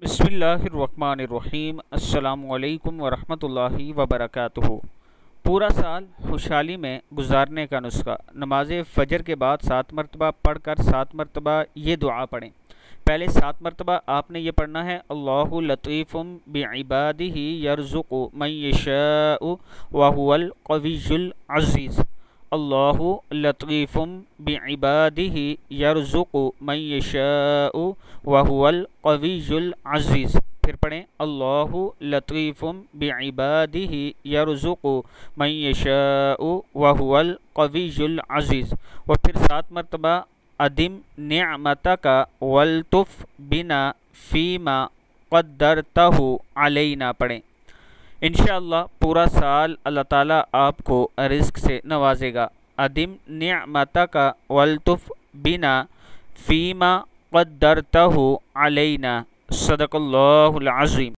बिस्मिल्लाहिर्रहमानिर्रहीम। अस्सलामु अलैकुम वरहमतुल्लाहि वबरकातुहू। पूरा साल खुशहाली में गुजारने का नुस्खा। नमाज फ़जर के बाद 7 मरतबा पढ़कर 7 मरतबा ये दुआ पढ़ें। पहले 7 मरतबा आपने ये पढ़ना है, अल्लाहु लतीफ़ुम बिइबादिही यरज़ुक़ु मन यशाउ व हुवल क़वियुल अज़ीज़। अल्लाहु लतीफ़ुम बिइबादिही यरज़ुक़ु मन यशाउ व हुवल क़वियुल अज़ीज़। फिर पढ़ें, अल्लाहु लतीफ़ुम बिइबादिही यरज़ुक़ु मन यशाउ व हुवल क़वियुल अज़ीज़। और फिर 7 मरतबा अदिम निअमतका वल्तुफ़ बिना फ़ीमा क़द्दरतहु अलैना पढ़ें। इंशाअल्लाह पूरा साल अल्लाह ताला आपको रिज़्क़ से नवाजेगा। अदिम निअमतका वल्तुफ़ बिना फ़ीमा क़द्दरतहु अलैना। सदक़ल्लाहुल अज़ीम।